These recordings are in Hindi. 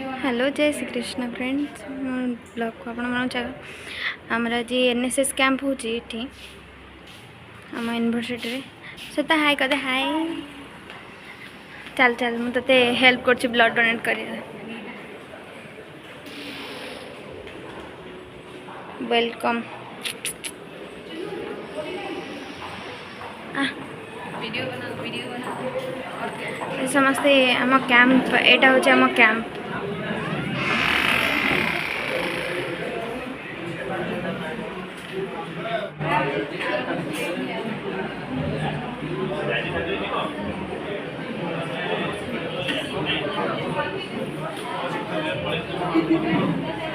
हेलो जय श्री कृष्ण फ्रेंड्स ब्लॉग को आपण मन आमर आज एनएसएस कैंप होची आम यूनिवर्सिटी रे सता हाय कदे हाय चल चल मु तते हेल्प करछि ब्लड डोनेट करिया वेलकम वीडियो बना समस्ते आम कैंप एटा होछि आम कैंप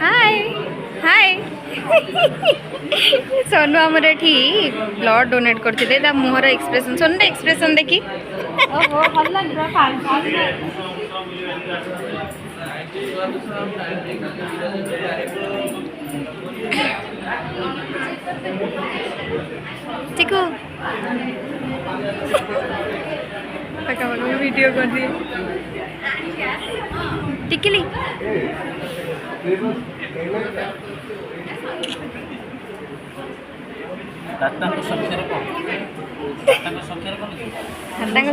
हाय हाय सोनू आमर एठी ब्लड डोनेट करथिले ता मुहर एक्सप्रेशन सोनू एक्सप्रेशन देखी ओहो भल लागरा चिकू वीडियो कर दिए टिकली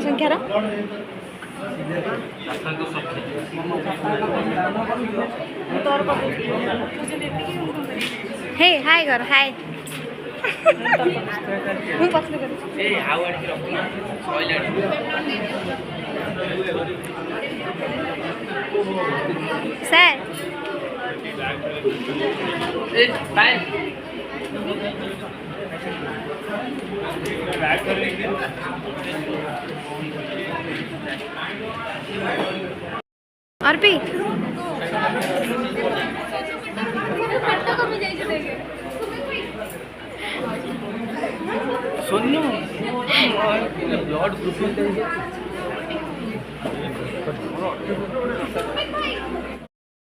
संख्यार हे हाय कर hi sir Arpi Sonu blood group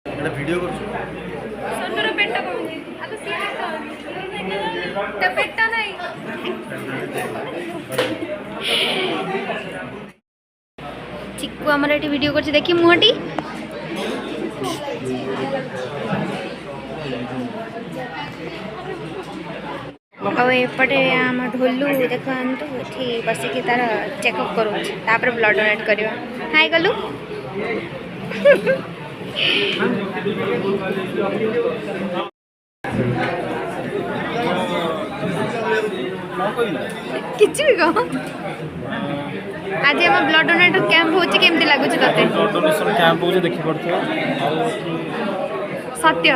एटा वीडियो कर सोनू रो पेट को आलो सीट तो पेट नहीं चिक्कू हमर एटी वीडियो करछि देखि मुहटी और एपटे आम ढोलू देखो ये बसिकी तार चेकअप करोपर ब्लड डोनेट करवा हाय गलु किछि भी कह आज आम ब्लड डोनेट कैंप हो केमती लगुच तते ब्लड डोनेशन कैंप हो देखि पड़थो सत्य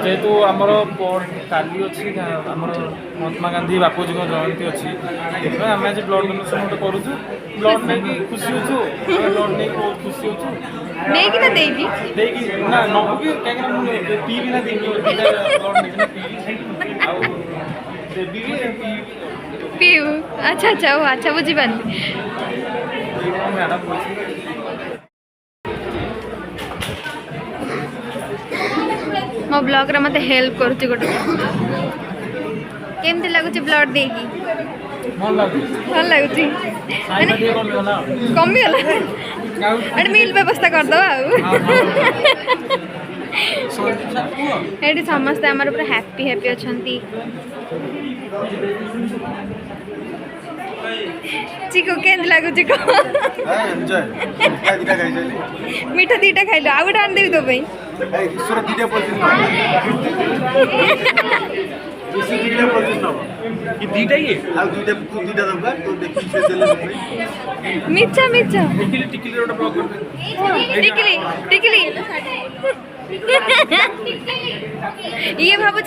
जेहेतु आमर काली अच्छी आमर महात्मा गांधी बापूजी जयंती अच्छी आम आज ब्लड डोनेशन गोटे करूँ ब्लड नहीं खुशी हो ब्लड नहीं बहुत खुशी हो ना नबू कि कहीं पीबी ना ब्लड नहीं पीऊ अच्छा अच्छा वो अच्छा बुझी पानी मैडम मो ब्लॉग रे मते हेल्प करूची गोटे केमती लागुची ब्लड देगी भल लागुची कमी गला अरे मील व्यवस्था कर दो एडी समस्त हमर पूरा हैप्पी हैप्पी अछंती चिको केंद लागुची को मीठा दीटा खाइलो आ गोटे आन देबी तो भाई ईश्वर दीटा दीटा ये आ दीटा दबा तो देखि से चले मिच्छा मिच्छा टिकली रोड ब्लॉक कर टिकली टिकली ये भाबु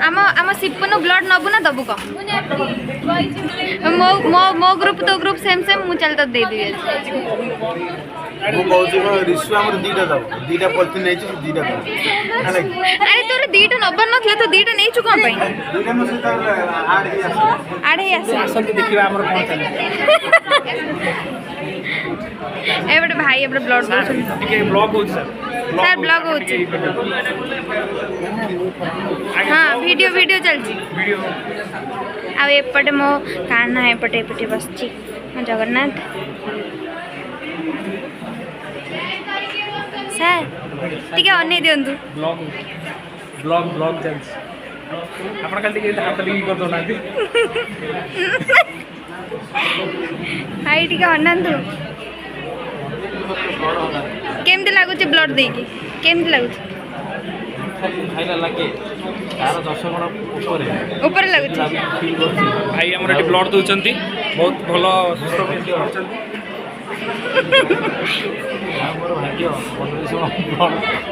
आम आम सिपुन ब्लड नबु ना दबु को मो मो मो ग्रुप तो ग्रुप सेम सेम मु चल त दे दिए मु कहूची रिश्व हमर दीटा दब दीटा पॉलिथिन नै छी दीटा दब अरे तोर दीटा नबर नथले तो दीटा नै छु कोन पई दीटा मसे त आड़ ही आसे आसन के देखिबा हमर कोन चले ए बटे भाई अपने ब्लड दो ठीक है ब्लॉग हो सर ब्लॉग हो हाँ वीडियो वीडियो चलची वीडियो आ एपटे मो कान्हा एपटे एपटे बसची मो जगन्नाथ है टिके अनै दियंतु ब्लॉग ब्लॉग ब्लॉग चलछि आपण खाली टिके हाथ लिंक कर दो ना हाय टिके अनंतु केमती लागुची ब्लड देकी केमती लागुची खाइला लागे तार 10 गुण ऊपर लागुची भाई हमर एटी ब्लड दउचंती बहुत भलो सुस्त व्यक्ति होचंती हमर भाग्य बनरिसो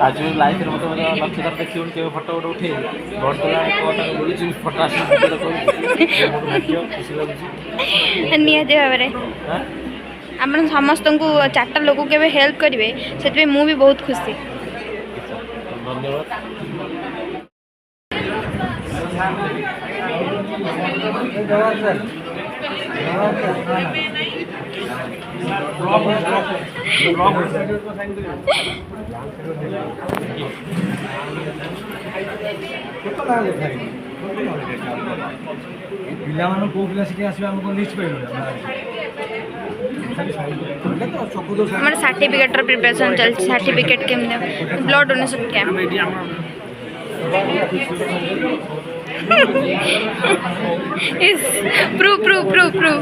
आज लाइफ रे मत लक्ष्यदार देखियो के फोटो उठे ब्लड तला कोटा बोलुची फोटो आसी वीडियो कोइ भाग्य खुशी लागुची निहाती भाବରେ आपण समस्त को 4टा लोक के हेल्प करेंगे से मु भी बहुत खुशी धन्यवाद पिला को पिला शिखे आसो लिस्ट पाइल हमारे सर्टिफिकेट प्रिपरेशन चलती सर्टिफिकेट केम blood donation camp proof proof proof proof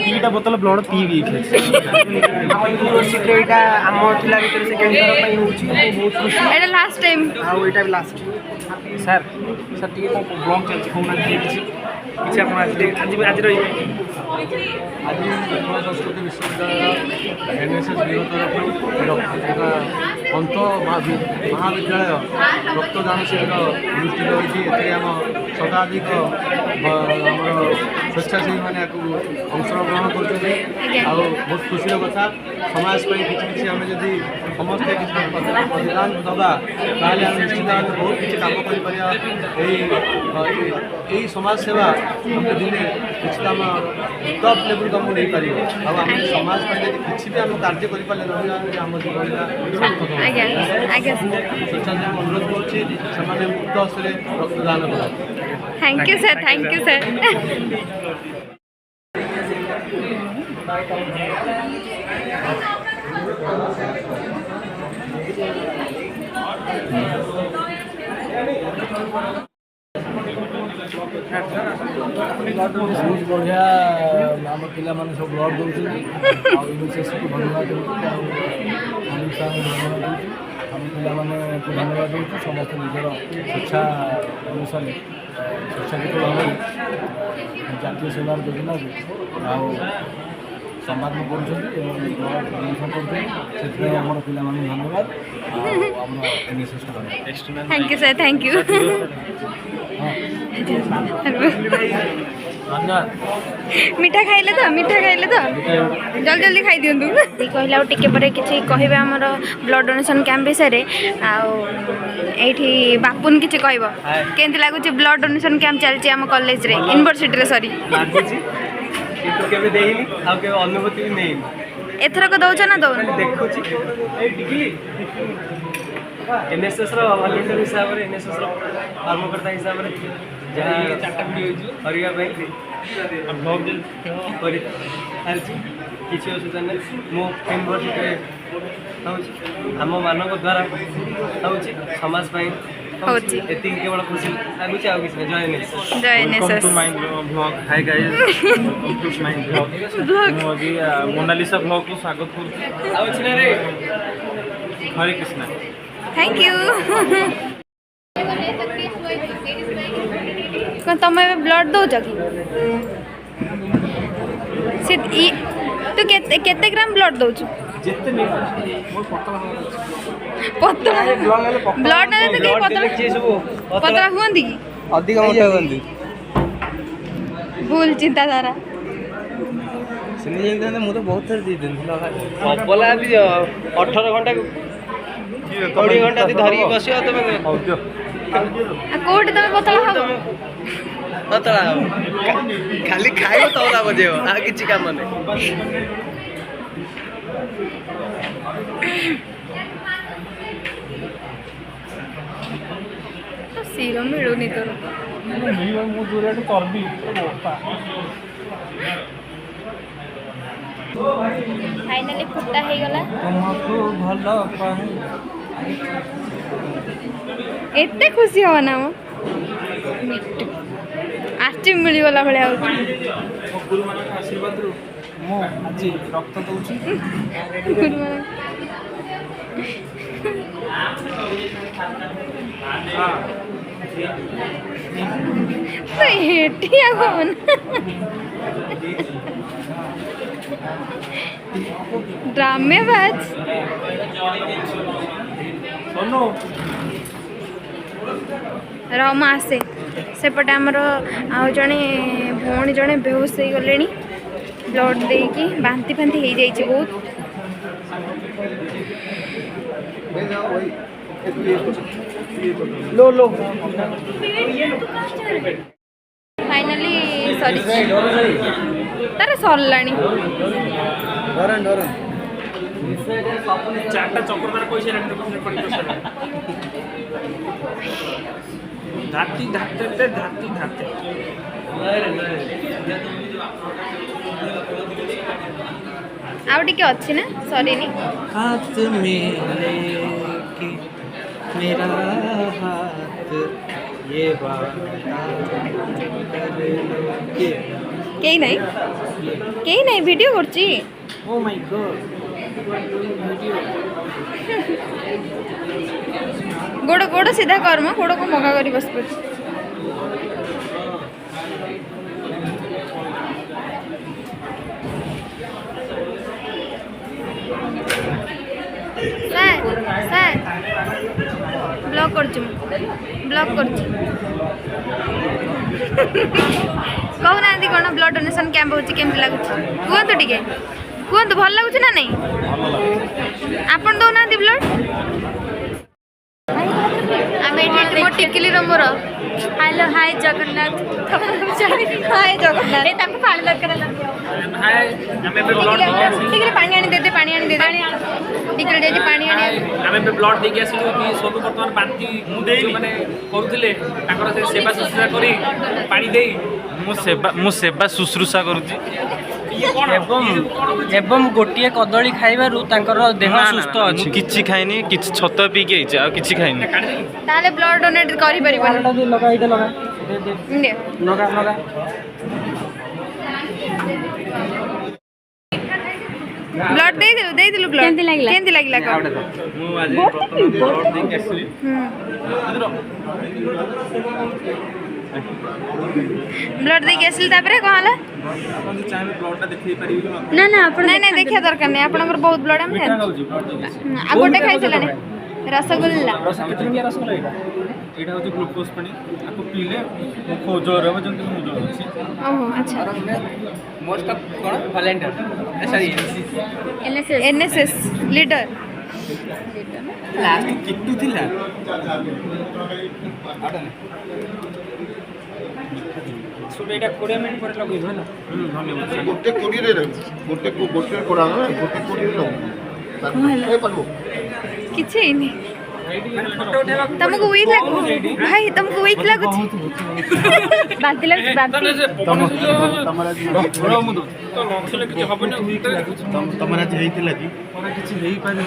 दीटा बोतल ब्लड पी यूनिवर्सिटी आम पिला भर सेकेंड एटा लास्ट टाइम आईटा भी last sir sir T blog चलती कहना किसी आप आज रही आज संस्कृत विश्वविद्यालय एनएसएस ब्यूरो तरफ पंत महाविद्यालय रक्तदान शिविर अनुष्ठित होती आम शताधिक स्वेच्छासेवी मैंने अंशग्रहण कर बहुत खुशी कथा समाज किसी आम जदि समस्ते प्रतिदान दबा ताले आम निश्चित भाव बहुत किसी काम कर समाज सेवा आम दिने किसी आम टॉप लेवल को नहीं पार आम समाज किसी भी आम कार्य करें आम जीवन स्वेच्छासेवी अनुरोध करुच्ची से मुक्त हस्ते रक्तदान कर thank you sir thank you sir बहुत बढ़िया आम पिला सब ब्लड दौर यूनिसेफ को धन्यवाद दूँ धन्यवाद दूँ आम पिला धन्यवाद दूँ समस्त निजर स्वेच्छा अनुसार स्वेच्छाकृत भाव जातीय सेवार योजना को सम्मान करुँच आम पिला धन्यवाद आम एनएसएस को thank you sir thank you मीठा खाइले तो जल्दी जल्दी खाई दिंतु कहला टिके पर किसी कहे आमर ब्लड डोनेशन कैंप विषय ये बापुन किसी कह केमती लगुच ब्लड डोनेशन कैंप चलती आम कॉलेज रे यूनिवर्सिटी सॉरी अनुभूति भी नहीं एथरक दौच ना दौन देखुची एनएसएस वॉलंटियर हिसाब से एनएसएस कर्मकर्ता हिसाब से जहाँ करने किसी असुविधा नहीं मो यूनिवर्सिटी आम मान द्वारा समाज एति केवल खुशी लगुच आ किसी जय NSS blog hi guys mind blog अभी मोनालिसा ब्लॉग को स्वागत कर हरे कृष्णा थैंक यू तुम ब्लड दौच कि तू केते ग्राम ब्लड दौच पतला ब्लड ना तो पतला हुअंती कि अधिक मोटा हुअंती भूल चिंताधारा मुझे तो बहुत थर दी अबला भी 18 घंटा 20 घंटा धरिकी बस तुम कोट तुम पतला हो पतला खाली खाइब तबला बजेब आ किसी काम नहीं सीरम मिलूनी तोर चर्बी फाइनाली फुटा हो गला तुमको भल पाए एते खुशी हो ना मो आष्टी मिलगला भाया हो गुरु मान आशीर्वाद रु मो आज रक्त दउची हेटिया कौन ड्रामेबाज सोनो रम आसे सेपटे आमर आउ जड़े भौणी जड़े बेहोश हो गले ब्लड देकी बांती फांती हो जाइए बहुत लो लो फाइनाली सरी तार सरलाणी डरन डरन चारटा चक्रधार पैसा धाती धाते धाती धाते आउ टिके अच्छी ना सरी नी हाथ में लेके मेरा हाथ ये कहीं नहीं वीडियो करची ओ माय गॉड गोड़ गोड़ सीधा कर मो गोड़ को मगा करी बस पड़ सर ब्लॉक करछु ब्लॉक करछु कहना कौन ब्लड डोनेशन कैंप होची केमती लागुच कहतु टिके कहतु भल लगुच ना नहीं आपन दौना ब्लड मो टिकिली मोर हेलो हाय जगन्नाथ हाय जगन्नाथ पानी दरकार टिकले पानी आनी दे पानी आनी दे टिकले जाई पानी आनी आमे ब्लड देके आसिलु कि सोनू वर्तमान बांती माने करूथिले ताकर से सेवा शुश्रूषा करी पानी देई मु सेवा शुश्रूषा करूची एवं गोटे कदली खाइबारु तांकर देह सुस्थ अछि किछि खाइनी किछि छत पी के आ किछि खाइनी ताले ब्लड डोनेट करि परिबो लगा इटा लगा दे लगा लगा ब्लड दे दिलु ब्लड केंती लागला का मु आज ब्लड देके आसिली ब्लड देके आसिल तापरे कहला अपन चाहे ब्लडटा देखि परिबि ना ना आपण नहीं देखिया दरकार नहीं आपनकर बहुत ब्लड हम आ गोटे खाइ चलाने रसगुल्ला रसगुल्ला एटा होची ग्लूकोज पानी आपको पीले मुख जोर हो जंतु मुख जोर अछि ओहो अच्छा most of cone volunteer sorry NSS leader last Kittu थिला सुबह एटा 20 मिनिट पर लगै होला धन्यवाद गोटे कोड़ी रे गोटे कोड़ा ना गोटे कोड़ी रे ए पल्लू किछि नहीं तुमको वीक लागो भाई तुमको वीक लागो बांती लाग बांती तमरा बड़ा मुदो तो लक्षले किछि हबने तमरा जे हेतिला कि हमरा किछि हेई पारे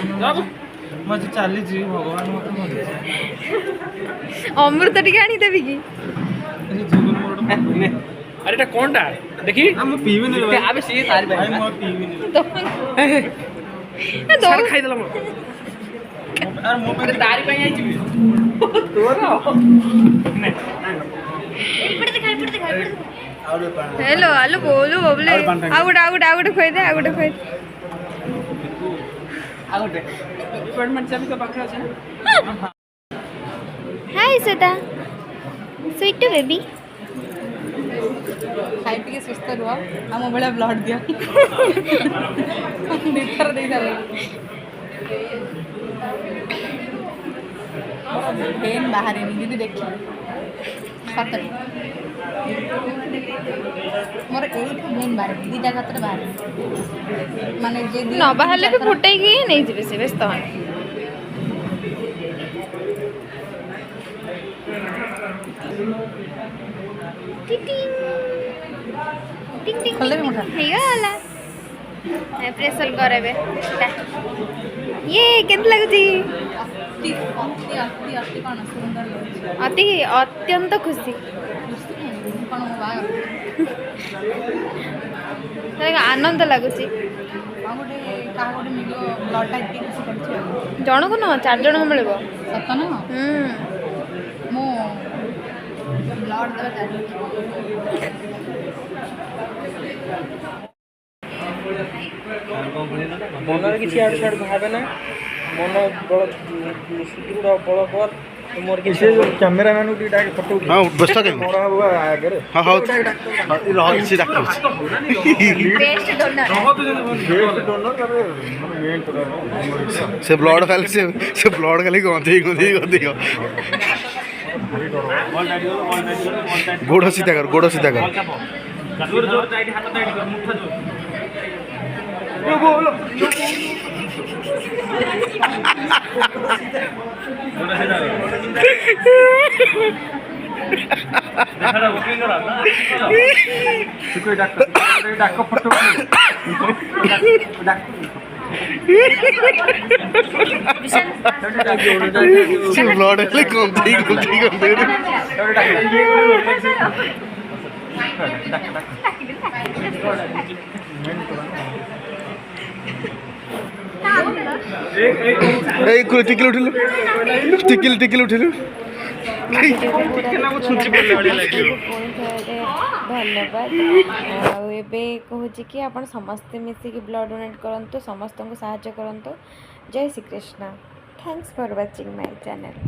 म जे चाली जी भगवान मत मरे अमृत टिके आनी देबी की जीवन मोर अरे एटा कोनटा देखि हम पीबे नै भाई आबे से सारी भाई म पीबे नै तो सार खाइ देला म यार मो पे तारी पे आई छी तोर हेलो हेलो बोलू बोले आउट खोइ दे आउट खोइ आउट डिपार्टमेंट से भी तो पाखरे আছে हाय श्वेता स्वीट बेबी खाई पी के सुस्थ रुह आम भाया ब्लड दियो दिथर दे पेन बाहर दीदी देखी सतरे मोर एट मेन बाहर दीटा खातर बाहर माने जे न बाहरले भी फुटाई की नहीं जिबे से व्यस्त हन टिटिंग टिंग टिंग खोल दे मुठा हेगाला ପ୍ରେସର କରେବେ ଇଏ କେମିତି ଲାଗୁଛି ଅତି ଅତି ଅତି ଅତି କ'ଣ ସୁନ୍ଦର ଲାଗୁଛି। ଅତି ଅତ୍ୟନ୍ତ ଖୁସି ଖୁସି ନାହିଁ, କ'ଣ ମୋ ବାହାଘର ଆନନ୍ଦ ଲାଗୁଛି ଆଉ ଗୋଟେ କାହା ଗୋଟେ ମିଳିବ ବ୍ଲଡ଼୍ଟା ଏତେ ଖୁସି କରୁଛି ଆଉ। ଜଣକୁ ନୁହଁ 4 ଜଣଙ୍କୁ ମିଳିବ। ସତ ନୁହଁ ମୁଁ ବ୍ଲଡ଼୍ ଦେବା ଚାଲିଛି। ମନରେ କିଛି ଆଡ଼ୁ ସାଡ଼ୁ ଭାବେ ନା ମନ ବଳ ସୁଦୃଢ଼ ବଳ କର ମୋର କିଛି କ୍ୟାମେରାମ୍ୟାନ୍ କୁ ଟିକେ ଫଟୋ ହଁ ବ୍ୟସ୍ତ କେମିତି ମରା ହବ ଆଗରେ ହଁ ହଉ ସେ ଡାକୁଛି ବେଷ୍ଟ ଡୋନର ଡୋନର ତାପରେ ମେନ୍ ସେ ବ୍ଲଡ଼ ଖାଲି ସେ ବ୍ଲଡ଼ ଖାଲି ଗନ୍ଧେଇ ଗନ୍ଧେଇ ଗୋଡ଼ ସିଧା କର ଗୋଡ଼ ସିଧା କର ଜୋର ଜୋର ଟାଇଟ୍ ହାତ ଟାଇଟ୍ କର ମୁଠା ଜୋର ଡାକ ଫଟୋ ସେ ବ୍ଲଡ଼ ଖାଲି ଗନ୍ଧେଇ ଟିକିଲି ଉଠିଲୁ ଟିକିଲି ଉଠିଲୁ ଧନ୍ୟବାଦ ଆଉ ଏବେ କହୁଛି କି ଆପଣ ସମସ୍ତେ ମିଶିକି ବ୍ଲଡ଼ ଡୋନେଟ୍ କରନ୍ତୁ ସମସ୍ତଙ୍କୁ ସାହାଯ୍ୟ କରନ୍ତୁ ଜୟ Shri Krishna thanks for watching my channel.